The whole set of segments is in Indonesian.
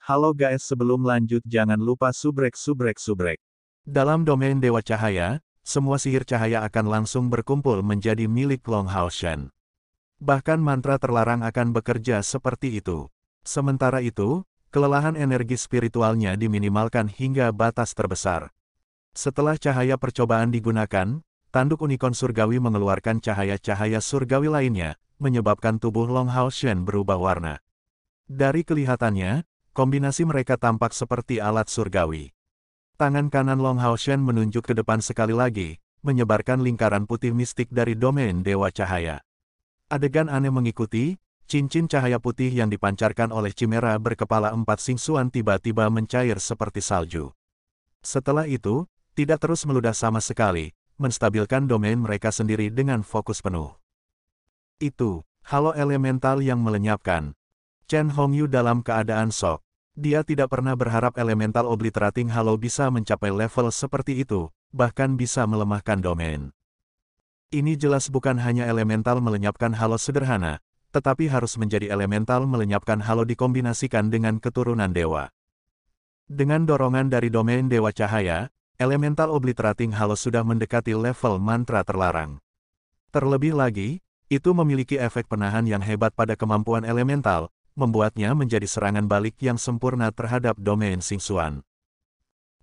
Halo guys, sebelum lanjut jangan lupa subrek. Dalam domain Dewa Cahaya, semua sihir cahaya akan langsung berkumpul menjadi milik Long Hao Shen. Bahkan mantra terlarang akan bekerja seperti itu. Sementara itu, kelelahan energi spiritualnya diminimalkan hingga batas terbesar. Setelah cahaya percobaan digunakan, tanduk unicorn surgawi mengeluarkan cahaya-cahaya surgawi lainnya, menyebabkan tubuh Long Hao Shen berubah warna. Dari kelihatannya, kombinasi mereka tampak seperti alat surgawi. Tangan kanan Long Hao Shen menunjuk ke depan sekali lagi, menyebarkan lingkaran putih mistik dari domain Dewa Cahaya. Adegan aneh mengikuti, cincin cahaya putih yang dipancarkan oleh Chimera berkepala 4 Xingxuan tiba-tiba mencair seperti salju. Setelah itu, tidak terus meludah sama sekali, menstabilkan domain mereka sendiri dengan fokus penuh. Itu, halo elemental yang melenyapkan. Chen Hongyu dalam keadaan shock. Dia tidak pernah berharap elemental obliterating halo bisa mencapai level seperti itu, bahkan bisa melemahkan domain. Ini jelas bukan hanya elemental melenyapkan halo sederhana, tetapi harus menjadi elemental melenyapkan halo dikombinasikan dengan keturunan dewa. Dengan dorongan dari domain Dewa Cahaya, elemental obliterating halo sudah mendekati level mantra terlarang. Terlebih lagi, itu memiliki efek penahan yang hebat pada kemampuan elemental, membuatnya menjadi serangan balik yang sempurna terhadap domain Xingxuan.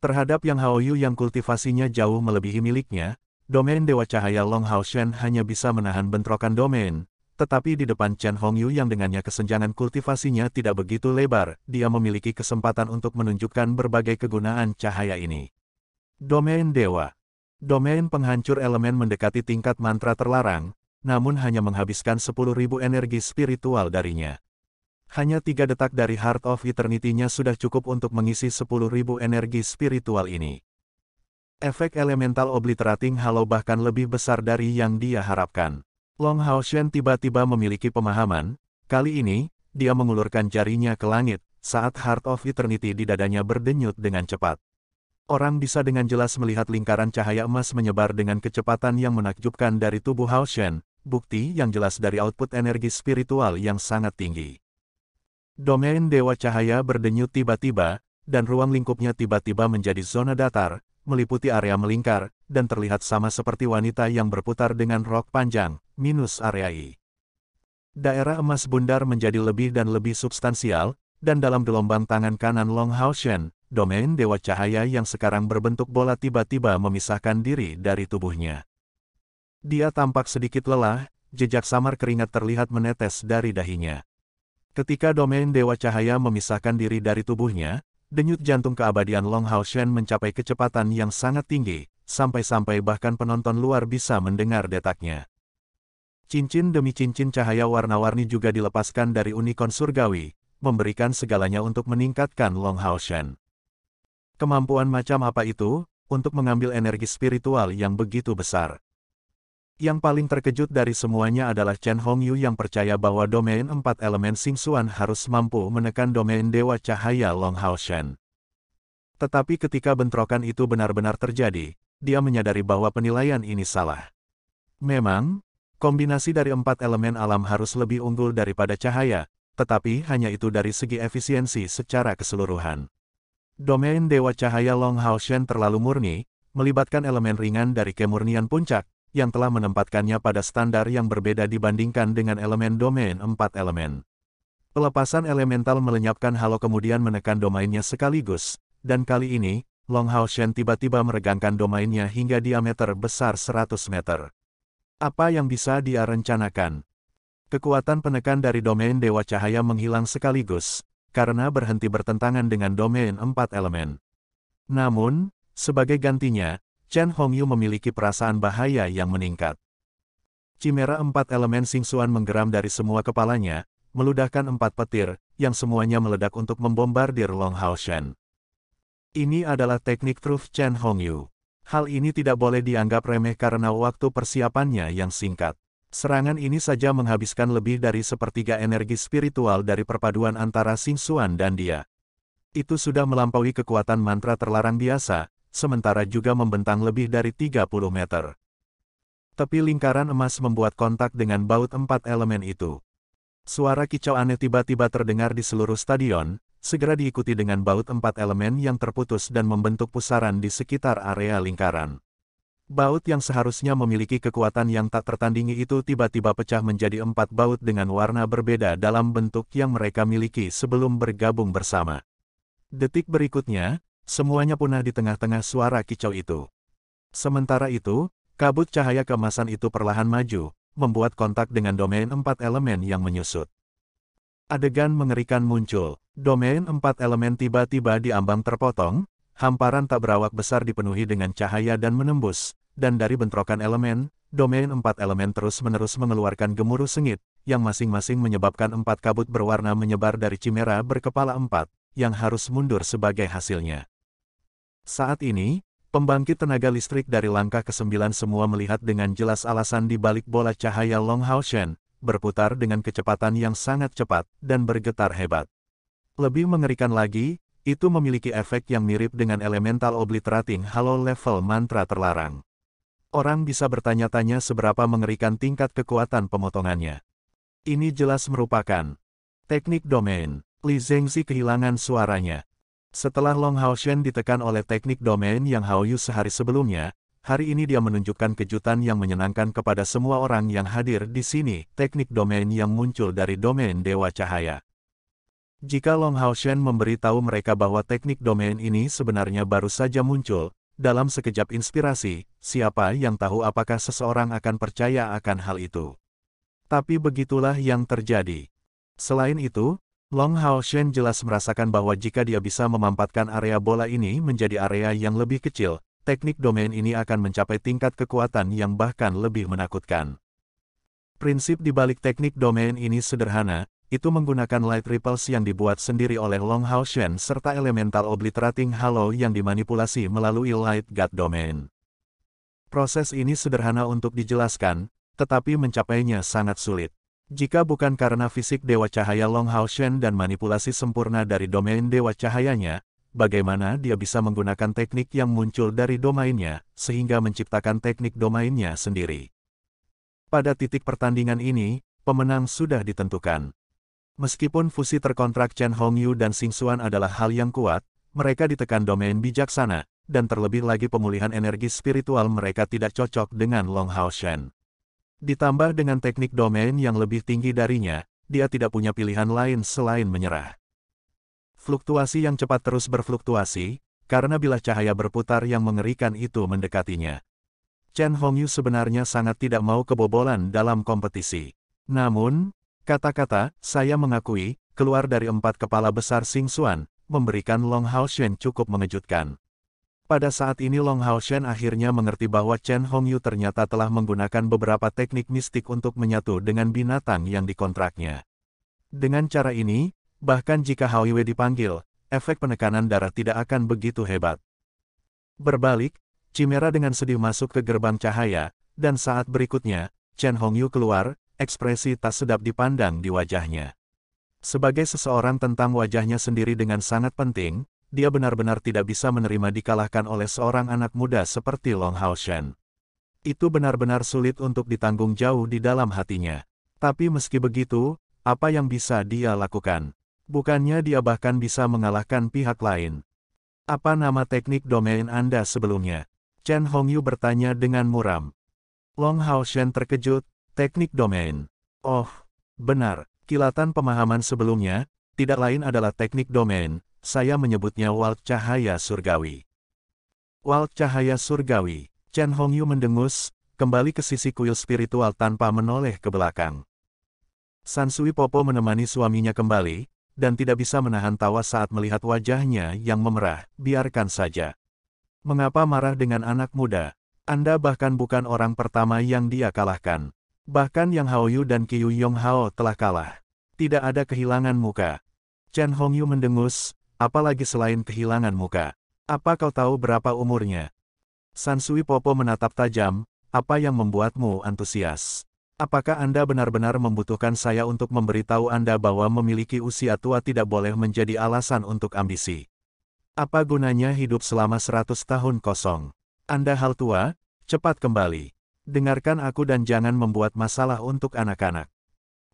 Terhadap Yang Haoyu yang kultivasinya jauh melebihi miliknya, domain Dewa Cahaya Long Hao Shen hanya bisa menahan bentrokan domain, tetapi di depan Chen Hongyu yang dengannya kesenjangan kultivasinya tidak begitu lebar, dia memiliki kesempatan untuk menunjukkan berbagai kegunaan cahaya ini. Domain Dewa. Domain penghancur elemen mendekati tingkat mantra terlarang, namun hanya menghabiskan 10.000 energi spiritual darinya. Hanya 3 detak dari Heart of Eternity-nya sudah cukup untuk mengisi 10.000 energi spiritual ini. Efek elemental obliterating halo bahkan lebih besar dari yang dia harapkan. Long Hao Shen tiba-tiba memiliki pemahaman, kali ini, dia mengulurkan jarinya ke langit, saat Heart of Eternity di dadanya berdenyut dengan cepat. Orang bisa dengan jelas melihat lingkaran cahaya emas menyebar dengan kecepatan yang menakjubkan dari tubuh Hao Shen, bukti yang jelas dari output energi spiritual yang sangat tinggi. Domain Dewa Cahaya berdenyut tiba-tiba, dan ruang lingkupnya tiba-tiba menjadi zona datar, meliputi area melingkar, dan terlihat sama seperti wanita yang berputar dengan rok panjang, minus area I. Daerah emas bundar menjadi lebih dan lebih substansial, dan dalam gelombang tangan kanan Long Hao Shen, domain Dewa Cahaya yang sekarang berbentuk bola tiba-tiba memisahkan diri dari tubuhnya. Dia tampak sedikit lelah, jejak samar keringat terlihat menetes dari dahinya. Ketika domain Dewa Cahaya memisahkan diri dari tubuhnya, denyut jantung keabadian Long Hao Shen mencapai kecepatan yang sangat tinggi, sampai-sampai bahkan penonton luar bisa mendengar detaknya. Cincin demi cincin cahaya warna-warni juga dilepaskan dari unicorn surgawi, memberikan segalanya untuk meningkatkan Long Hao Shen. Kemampuan macam apa itu, untuk mengambil energi spiritual yang begitu besar? Yang paling terkejut dari semuanya adalah Chen Hongyu yang percaya bahwa domain 4 elemen Xingxuan harus mampu menekan domain Dewa Cahaya Long Hao Shen. Tetapi ketika bentrokan itu benar-benar terjadi, dia menyadari bahwa penilaian ini salah. Memang, kombinasi dari 4 elemen alam harus lebih unggul daripada cahaya, tetapi hanya itu dari segi efisiensi secara keseluruhan. Domain Dewa Cahaya Long Hao Shen terlalu murni, melibatkan elemen ringan dari kemurnian puncak, yang telah menempatkannya pada standar yang berbeda dibandingkan dengan elemen domain 4 elemen. Pelepasan elemental melenyapkan halo kemudian menekan domainnya sekaligus, dan kali ini, Long Hao Shen tiba-tiba meregangkan domainnya hingga diameter besar 100 meter. Apa yang bisa dia rencanakan? Kekuatan penekan dari domain Dewa Cahaya menghilang sekaligus, karena berhenti bertentangan dengan domain 4 elemen. Namun, sebagai gantinya, Chen Hongyu memiliki perasaan bahaya yang meningkat. Chimera 4 elemen Xingxuan menggeram dari semua kepalanya, meludahkan 4 petir, yang semuanya meledak untuk membombardir Long Hao Shen. Ini adalah teknik Truth Chen Hongyu. Hal ini tidak boleh dianggap remeh karena waktu persiapannya yang singkat. Serangan ini saja menghabiskan lebih dari sepertiga energi spiritual dari perpaduan antara Xingxuan dan dia. Itu sudah melampaui kekuatan mantra terlarang biasa, sementara juga membentang lebih dari 30 meter. Tepi lingkaran emas membuat kontak dengan baut 4 elemen itu. Suara kicau aneh tiba-tiba terdengar di seluruh stadion, segera diikuti dengan baut 4 elemen yang terputus dan membentuk pusaran di sekitar area lingkaran. Baut yang seharusnya memiliki kekuatan yang tak tertandingi itu tiba-tiba pecah menjadi 4 baut dengan warna berbeda dalam bentuk yang mereka miliki sebelum bergabung bersama. Detik berikutnya, semuanya punah di tengah-tengah suara kicau itu. Sementara itu, kabut cahaya keemasan itu perlahan maju, membuat kontak dengan domain 4 elemen yang menyusut. Adegan mengerikan muncul. Domain 4 elemen tiba-tiba diambang terpotong, hamparan tak berawak besar dipenuhi dengan cahaya dan menembus, dan dari bentrokan elemen, domain 4 elemen terus-menerus mengeluarkan gemuruh sengit, yang masing-masing menyebabkan 4 kabut berwarna menyebar dari Chimera berkepala 4, yang harus mundur sebagai hasilnya. Saat ini, pembangkit tenaga listrik dari langkah ke-9 semua melihat dengan jelas alasan di balik bola cahaya Longhao-shen, berputar dengan kecepatan yang sangat cepat, dan bergetar hebat. Lebih mengerikan lagi, itu memiliki efek yang mirip dengan elemental obliterating halo level mantra terlarang. Orang bisa bertanya-tanya seberapa mengerikan tingkat kekuatan pemotongannya. Ini jelas merupakan teknik domain. Li Zhengzi kehilangan suaranya. Setelah Longhao-shen ditekan oleh teknik domain yang Haoyu sehari sebelumnya, hari ini dia menunjukkan kejutan yang menyenangkan kepada semua orang yang hadir di sini, teknik domain yang muncul dari domain Dewa Cahaya. Jika Longhao-shen memberitahu mereka bahwa teknik domain ini sebenarnya baru saja muncul, dalam sekejap inspirasi, siapa yang tahu apakah seseorang akan percaya akan hal itu. Tapi begitulah yang terjadi. Selain itu, Longhao-shen jelas merasakan bahwa jika dia bisa memampatkan area bola ini menjadi area yang lebih kecil, teknik domain ini akan mencapai tingkat kekuatan yang bahkan lebih menakutkan. Prinsip di balik teknik domain ini sederhana, itu menggunakan light ripples yang dibuat sendiri oleh Longhao-shen serta elemental obliterating halo yang dimanipulasi melalui light god domain. Proses ini sederhana untuk dijelaskan, tetapi mencapainya sangat sulit. Jika bukan karena fisik Dewa Cahaya Longhao-shen dan manipulasi sempurna dari domain Dewa Cahayanya, bagaimana dia bisa menggunakan teknik yang muncul dari domainnya, sehingga menciptakan teknik domainnya sendiri. Pada titik pertandingan ini, pemenang sudah ditentukan. Meskipun fusi terkontrak Chen Hongyu dan Xing Xuan adalah hal yang kuat, mereka ditekan domain bijaksana, dan terlebih lagi pemulihan energi spiritual mereka tidak cocok dengan Longhao-shen. Ditambah dengan teknik domain yang lebih tinggi darinya, dia tidak punya pilihan lain selain menyerah. Fluktuasi yang cepat terus berfluktuasi, karena bilah cahaya berputar yang mengerikan itu mendekatinya. Chen Hongyu sebenarnya sangat tidak mau kebobolan dalam kompetisi. Namun, kata-kata, saya mengakui, keluar dari 4 kepala besar Xing Xuan, memberikan Longhao-shen cukup mengejutkan. Pada saat ini Longhao-shen akhirnya mengerti bahwa Chen Hongyu ternyata telah menggunakan beberapa teknik mistik untuk menyatu dengan binatang yang dikontraknya. Dengan cara ini, bahkan jika Hao Yue dipanggil, efek penekanan darah tidak akan begitu hebat. Berbalik, Chimera dengan sedih masuk ke gerbang cahaya, dan saat berikutnya, Chen Hongyu keluar, ekspresi tak sedap dipandang di wajahnya. Sebagai seseorang tentang wajahnya sendiri dengan sangat penting, dia benar-benar tidak bisa menerima dikalahkan oleh seorang anak muda seperti Longhao-shen. Itu benar-benar sulit untuk ditanggung jauh di dalam hatinya. Tapi meski begitu, apa yang bisa dia lakukan? Bukannya dia bahkan bisa mengalahkan pihak lain. Apa nama teknik domain Anda sebelumnya? Chen Hongyu bertanya dengan muram. Longhao-shen terkejut, teknik domain. Oh, benar, kilatan pemahaman sebelumnya, tidak lain adalah teknik domain. Saya menyebutnya Walk Cahaya Surgawi. Walk Cahaya Surgawi. Chen Hongyu mendengus, kembali ke sisi kuil spiritual tanpa menoleh ke belakang. Sansui Popo menemani suaminya kembali, dan tidak bisa menahan tawa saat melihat wajahnya yang memerah. Biarkan saja. Mengapa marah dengan anak muda? Anda bahkan bukan orang pertama yang dia kalahkan. Bahkan Yang Haoyu dan Qiu Yonghao telah kalah. Tidak ada kehilangan muka. Chen Hongyu mendengus, apalagi selain kehilangan muka. Apa kau tahu berapa umurnya? Sansui Popo menatap tajam, apa yang membuatmu antusias? Apakah Anda benar-benar membutuhkan saya untuk memberitahu Anda bahwa memiliki usia tua tidak boleh menjadi alasan untuk ambisi? Apa gunanya hidup selama 100 tahun kosong? Anda hal tua, cepat kembali. Dengarkan aku dan jangan membuat masalah untuk anak-anak.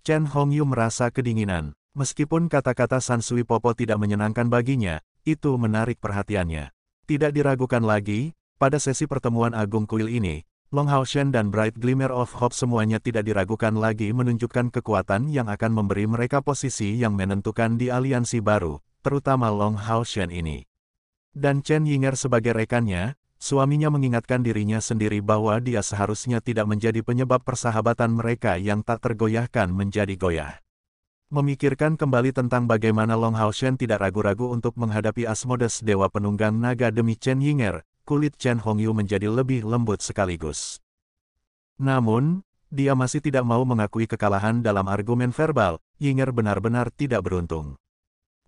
Chen Hongyu merasa kedinginan. Meskipun kata-kata Sansui Popo tidak menyenangkan baginya, itu menarik perhatiannya. Tidak diragukan lagi, pada sesi pertemuan agung kuil ini, Long Hao Shen dan Bright Glimmer of Hope semuanya tidak diragukan lagi menunjukkan kekuatan yang akan memberi mereka posisi yang menentukan di aliansi baru, terutama Long Hao Shen ini. Dan Chen Yinger sebagai rekannya, suaminya mengingatkan dirinya sendiri bahwa dia seharusnya tidak menjadi penyebab persahabatan mereka yang tak tergoyahkan menjadi goyah. Memikirkan kembali tentang bagaimana Long Hao Shen tidak ragu-ragu untuk menghadapi Asmodes Dewa Penunggang Naga demi Chen Yinger, kulit Chen Hongyu menjadi lebih lembut sekaligus. Namun, dia masih tidak mau mengakui kekalahan dalam argumen verbal. Yinger benar-benar tidak beruntung.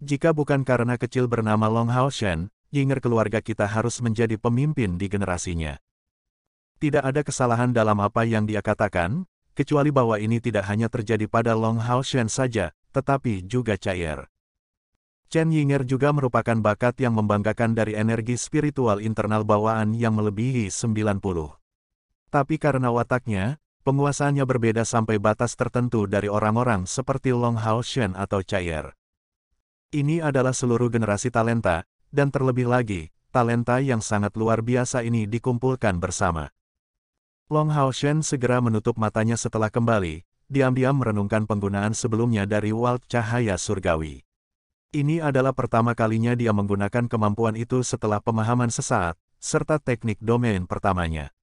Jika bukan karena kecil bernama Long Hao Shen, Yinger keluarga kita harus menjadi pemimpin di generasinya. Tidak ada kesalahan dalam apa yang dia katakan, kecuali bahwa ini tidak hanya terjadi pada Long Hao Shen saja, tetapi juga Chai'er. Chen Yinger juga merupakan bakat yang membanggakan dari energi spiritual internal bawaan yang melebihi 90. Tapi karena wataknya, penguasaannya berbeda sampai batas tertentu dari orang-orang seperti Long Hao Shen atau Chai'er. Ini adalah seluruh generasi talenta, dan terlebih lagi, talenta yang sangat luar biasa ini dikumpulkan bersama. Long Hao Shen segera menutup matanya setelah kembali, diam-diam merenungkan penggunaan sebelumnya dari Walt Cahaya Surgawi. Ini adalah pertama kalinya dia menggunakan kemampuan itu setelah pemahaman sesaat, serta teknik domain pertamanya.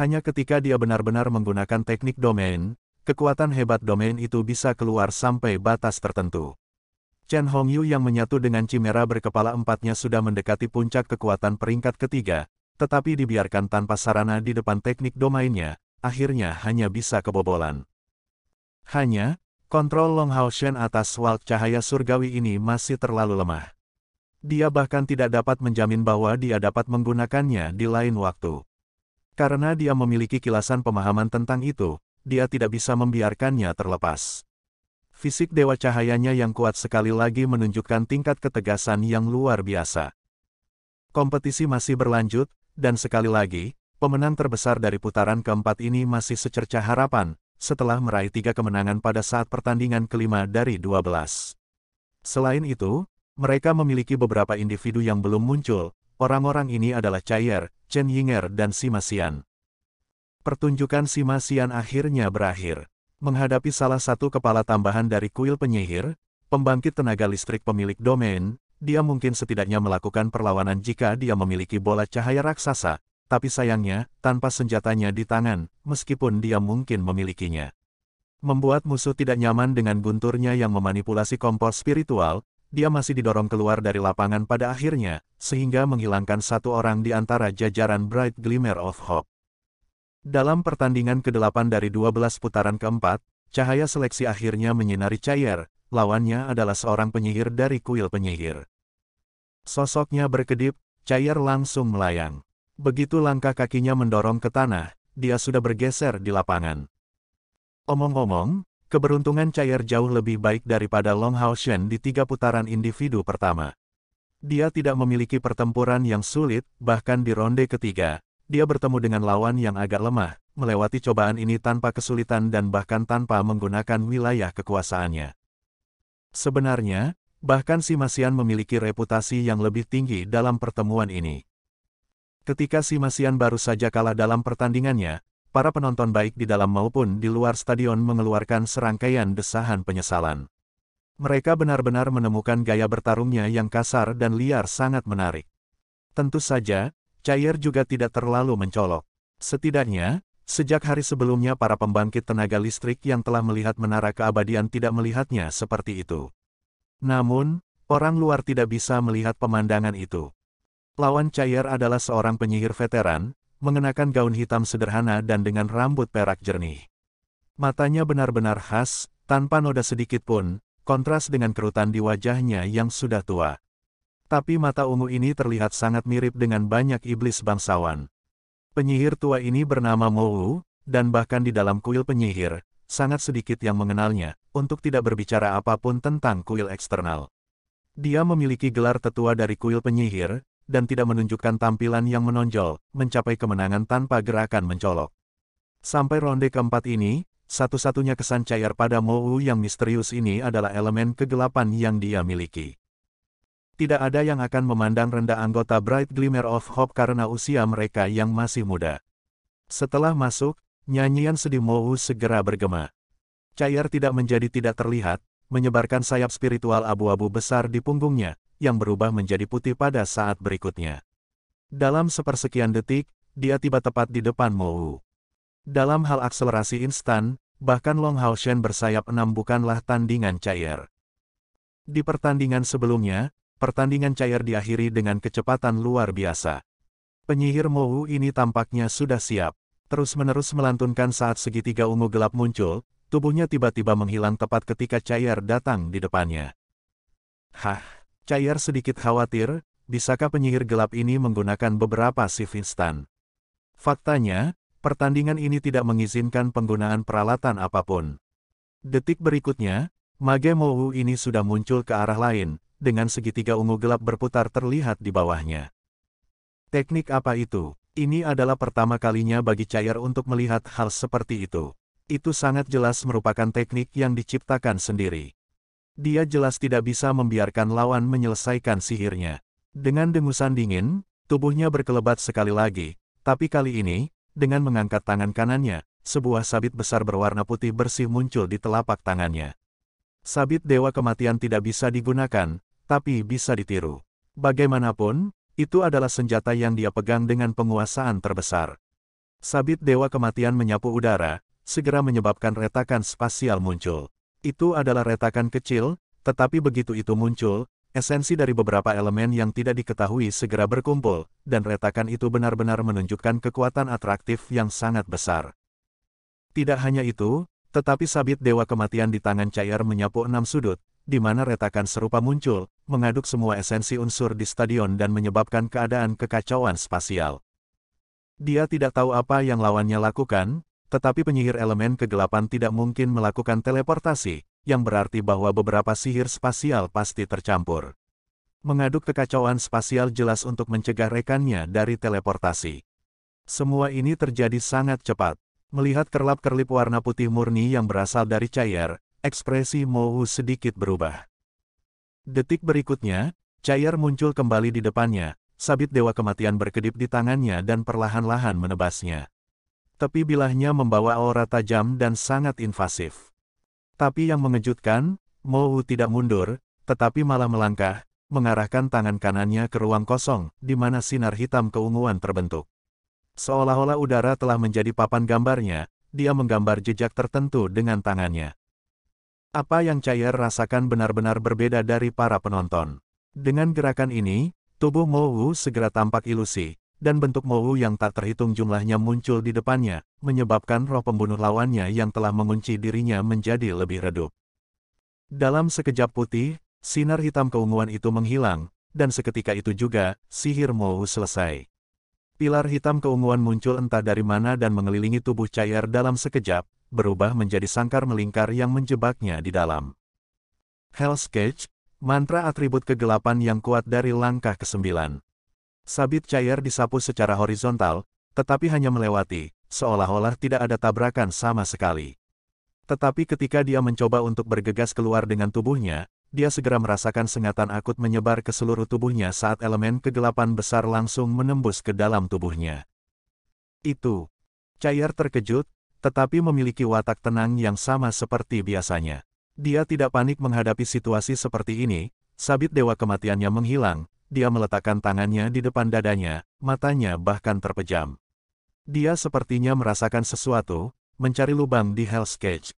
Hanya ketika dia benar-benar menggunakan teknik domain, kekuatan hebat domain itu bisa keluar sampai batas tertentu. Chen Hongyu yang menyatu dengan Chimera berkepala empatnya sudah mendekati puncak kekuatan peringkat ketiga, tetapi dibiarkan tanpa sarana di depan teknik domainnya, akhirnya hanya bisa kebobolan. Hanya, kontrol Long Hao Shen atas Walt Cahaya Surgawi ini masih terlalu lemah. Dia bahkan tidak dapat menjamin bahwa dia dapat menggunakannya di lain waktu. Karena dia memiliki kilasan pemahaman tentang itu, dia tidak bisa membiarkannya terlepas. Fisik Dewa Cahayanya yang kuat sekali lagi menunjukkan tingkat ketegasan yang luar biasa. Kompetisi masih berlanjut, dan sekali lagi, pemenang terbesar dari putaran keempat ini masih secercah harapan, setelah meraih 3 kemenangan pada saat pertandingan kelima dari 12. Selain itu, mereka memiliki beberapa individu yang belum muncul. Orang-orang ini adalah Chai'er, Chen Yinger dan Sima Xian. Pertunjukan Sima Xian akhirnya berakhir. Menghadapi salah satu kepala tambahan dari kuil penyihir, pembangkit tenaga listrik pemilik domain, dia mungkin setidaknya melakukan perlawanan jika dia memiliki bola cahaya raksasa, tapi sayangnya, tanpa senjatanya di tangan, meskipun dia mungkin memilikinya. Membuat musuh tidak nyaman dengan gunturnya yang memanipulasi kompor spiritual, dia masih didorong keluar dari lapangan pada akhirnya, sehingga menghilangkan satu orang di antara jajaran Bright Glimmer of Hope. Dalam pertandingan ke-8 dari 12 putaran keempat, cahaya seleksi akhirnya menyinari Chai'er, lawannya adalah seorang penyihir dari kuil penyihir. Sosoknya berkedip, Chai'er langsung melayang. Begitu langkah kakinya mendorong ke tanah, dia sudah bergeser di lapangan. Omong-omong, keberuntungan Chai'er jauh lebih baik daripada Long Hao Shen di 3 putaran individu pertama. Dia tidak memiliki pertempuran yang sulit, bahkan di ronde ketiga, dia bertemu dengan lawan yang agak lemah, melewati cobaan ini tanpa kesulitan dan bahkan tanpa menggunakan wilayah kekuasaannya. Sebenarnya, bahkan Sima Xian memiliki reputasi yang lebih tinggi dalam pertemuan ini. Ketika Sima Xian baru saja kalah dalam pertandingannya, para penonton baik di dalam maupun di luar stadion mengeluarkan serangkaian desahan penyesalan. Mereka benar-benar menemukan gaya bertarungnya yang kasar dan liar sangat menarik. Tentu saja, Chai'er juga tidak terlalu mencolok. Setidaknya, sejak hari sebelumnya para pembangkit tenaga listrik yang telah melihat menara keabadian tidak melihatnya seperti itu. Namun, orang luar tidak bisa melihat pemandangan itu. Lawan Chai'er adalah seorang penyihir veteran, mengenakan gaun hitam sederhana dan dengan rambut perak jernih. Matanya benar-benar khas, tanpa noda sedikit pun, kontras dengan kerutan di wajahnya yang sudah tua. Tapi mata ungu ini terlihat sangat mirip dengan banyak iblis bangsawan. Penyihir tua ini bernama Mo Wu, dan bahkan di dalam kuil penyihir, sangat sedikit yang mengenalnya, untuk tidak berbicara apapun tentang kuil eksternal. Dia memiliki gelar tetua dari kuil penyihir, dan tidak menunjukkan tampilan yang menonjol, mencapai kemenangan tanpa gerakan mencolok. Sampai ronde keempat ini, satu-satunya kesan cair pada Mo Wu yang misterius ini adalah elemen kegelapan yang dia miliki. Tidak ada yang akan memandang rendah anggota Bright Glimmer of Hope karena usia mereka yang masih muda. Setelah masuk, nyanyian sedih Mo Wu segera bergema. Cair tidak menjadi tidak terlihat, menyebarkan sayap spiritual abu-abu besar di punggungnya, yang berubah menjadi putih pada saat berikutnya. Dalam sepersekian detik, dia tiba tepat di depan Mo Wu. Dalam hal akselerasi instan, bahkan Long Hao Shen bersayap 6 bukanlah tandingan cair. Di pertandingan sebelumnya, pertandingan cair diakhiri dengan kecepatan luar biasa. Penyihir Mo Wu ini tampaknya sudah siap. Terus-menerus melantunkan saat segitiga ungu gelap muncul, tubuhnya tiba-tiba menghilang tepat ketika cair datang di depannya. Hah, cair sedikit khawatir, bisakah penyihir gelap ini menggunakan beberapa shift instan? Faktanya, pertandingan ini tidak mengizinkan penggunaan peralatan apapun. Detik berikutnya, mage Mo Wu ini sudah muncul ke arah lain, dengan segitiga ungu gelap berputar terlihat di bawahnya. Teknik apa itu? Ini adalah pertama kalinya bagi cair untuk melihat hal seperti itu. Itu sangat jelas merupakan teknik yang diciptakan sendiri. Dia jelas tidak bisa membiarkan lawan menyelesaikan sihirnya. Dengan dengusan dingin, tubuhnya berkelebat sekali lagi, tapi kali ini, dengan mengangkat tangan kanannya, sebuah sabit besar berwarna putih bersih muncul di telapak tangannya. Sabit Dewa Kematian tidak bisa digunakan, tapi bisa ditiru. Bagaimanapun, itu adalah senjata yang dia pegang dengan penguasaan terbesar. Sabit Dewa Kematian menyapu udara, segera menyebabkan retakan spasial muncul. Itu adalah retakan kecil, tetapi begitu itu muncul, esensi dari beberapa elemen yang tidak diketahui segera berkumpul, dan retakan itu benar-benar menunjukkan kekuatan atraktif yang sangat besar. Tidak hanya itu, tetapi sabit Dewa Kematian di tangan cair menyapu 6 sudut, di mana retakan serupa muncul, mengaduk semua esensi unsur di stadion dan menyebabkan keadaan kekacauan spasial. Dia tidak tahu apa yang lawannya lakukan, tetapi penyihir elemen kegelapan tidak mungkin melakukan teleportasi, yang berarti bahwa beberapa sihir spasial pasti tercampur. Mengaduk kekacauan spasial jelas untuk mencegah rekannya dari teleportasi. Semua ini terjadi sangat cepat. Melihat kerlap-kerlip warna putih murni yang berasal dari cair, ekspresi Mo Wu sedikit berubah. Detik berikutnya, cair muncul kembali di depannya, sabit Dewa Kematian berkedip di tangannya dan perlahan-lahan menebasnya. Tepi bilahnya membawa aura tajam dan sangat invasif. Tapi yang mengejutkan, Mo Wu tidak mundur, tetapi malah melangkah, mengarahkan tangan kanannya ke ruang kosong, di mana sinar hitam keunguan terbentuk. Seolah-olah udara telah menjadi papan gambarnya, dia menggambar jejak tertentu dengan tangannya. Apa yang cair rasakan benar-benar berbeda dari para penonton. Dengan gerakan ini, tubuh Mo Wu segera tampak ilusi, dan bentuk Mo Wu yang tak terhitung jumlahnya muncul di depannya, menyebabkan roh pembunuh lawannya yang telah mengunci dirinya menjadi lebih redup. Dalam sekejap putih, sinar hitam keunguan itu menghilang, dan seketika itu juga, sihir Mo Wu selesai. Pilar hitam keunguan muncul entah dari mana dan mengelilingi tubuh cair dalam sekejap, berubah menjadi sangkar melingkar yang menjebaknya di dalam. Hell's Cage, mantra atribut kegelapan yang kuat dari langkah ke-9. Sabit cair disapu secara horizontal, tetapi hanya melewati, seolah-olah tidak ada tabrakan sama sekali. Tetapi ketika dia mencoba untuk bergegas keluar dengan tubuhnya, dia segera merasakan sengatan akut menyebar ke seluruh tubuhnya saat elemen kegelapan besar langsung menembus ke dalam tubuhnya. Itu. Cair terkejut, tetapi memiliki watak tenang yang sama seperti biasanya. Dia tidak panik menghadapi situasi seperti ini, sabit Dewa Kematiannya menghilang, dia meletakkan tangannya di depan dadanya, matanya bahkan terpejam. Dia sepertinya merasakan sesuatu, mencari lubang di Hell's Cage.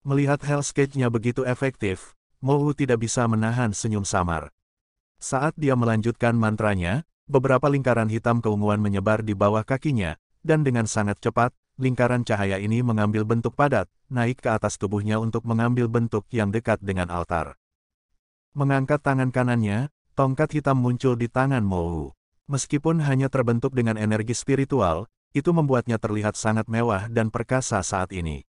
Melihat Hell's Cage-nya begitu efektif, Mo Wu tidak bisa menahan senyum samar. Saat dia melanjutkan mantranya, beberapa lingkaran hitam keunguan menyebar di bawah kakinya, dan dengan sangat cepat, lingkaran cahaya ini mengambil bentuk padat, naik ke atas tubuhnya untuk mengambil bentuk yang dekat dengan altar. Mengangkat tangan kanannya, tongkat hitam muncul di tangan Mo Wu. Meskipun hanya terbentuk dengan energi spiritual, itu membuatnya terlihat sangat mewah dan perkasa saat ini.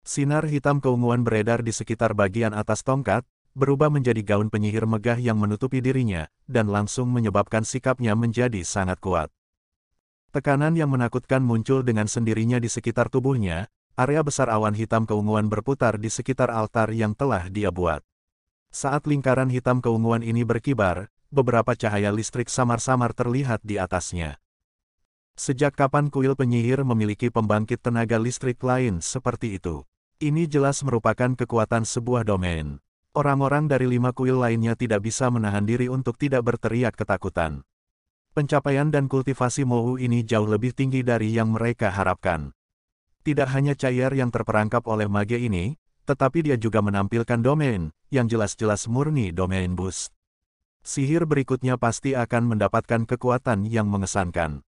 Sinar hitam keunguan beredar di sekitar bagian atas tongkat, berubah menjadi gaun penyihir megah yang menutupi dirinya, dan langsung menyebabkan sikapnya menjadi sangat kuat. Tekanan yang menakutkan muncul dengan sendirinya di sekitar tubuhnya, area besar awan hitam keunguan berputar di sekitar altar yang telah dia buat. Saat lingkaran hitam keunguan ini berkibar, beberapa cahaya listrik samar-samar terlihat di atasnya. Sejak kapan kuil penyihir memiliki pembangkit tenaga listrik lain seperti itu? Ini jelas merupakan kekuatan sebuah domain. Orang-orang dari 5 kuil lainnya tidak bisa menahan diri untuk tidak berteriak ketakutan. Pencapaian dan kultivasi Mohu ini jauh lebih tinggi dari yang mereka harapkan. Tidak hanya Cair yang terperangkap oleh mage ini, tetapi dia juga menampilkan domain, yang jelas-jelas murni domain boost. Sihir berikutnya pasti akan mendapatkan kekuatan yang mengesankan.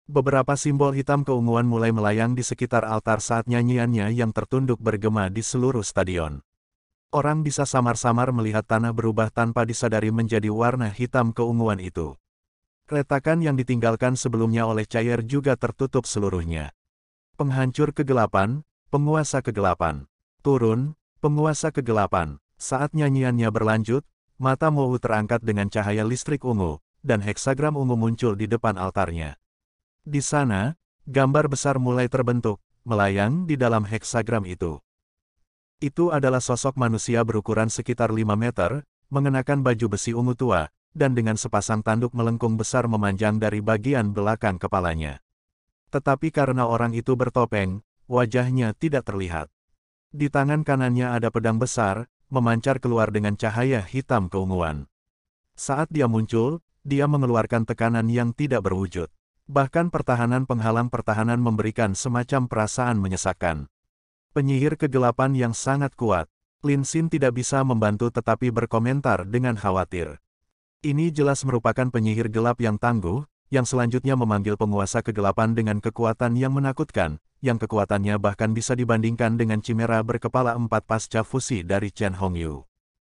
Beberapa simbol hitam keunguan mulai melayang di sekitar altar saat nyanyiannya yang tertunduk bergema di seluruh stadion. Orang bisa samar-samar melihat tanah berubah tanpa disadari menjadi warna hitam keunguan itu. Retakan yang ditinggalkan sebelumnya oleh Cair juga tertutup seluruhnya. Penghancur kegelapan, penguasa kegelapan. Turun, penguasa kegelapan. Saat nyanyiannya berlanjut, mata Mohu terangkat dengan cahaya listrik ungu, dan heksagram ungu muncul di depan altarnya. Di sana, gambar besar mulai terbentuk, melayang di dalam heksagram itu. Itu adalah sosok manusia berukuran sekitar 5 meter, mengenakan baju besi ungu tua, dan dengan sepasang tanduk melengkung besar memanjang dari bagian belakang kepalanya. Tetapi karena orang itu bertopeng, wajahnya tidak terlihat. Di tangan kanannya ada pedang besar, memancar keluar dengan cahaya hitam keunguan. Saat dia muncul, dia mengeluarkan tekanan yang tidak berwujud. Bahkan pertahanan penghalang pertahanan memberikan semacam perasaan menyesakkan. Penyihir kegelapan yang sangat kuat. Lin Xin tidak bisa membantu tetapi berkomentar dengan khawatir. Ini jelas merupakan penyihir gelap yang tangguh, yang selanjutnya memanggil penguasa kegelapan dengan kekuatan yang menakutkan, yang kekuatannya bahkan bisa dibandingkan dengan Chimera berkepala 4 pasca fusi dari Chen Hongyu.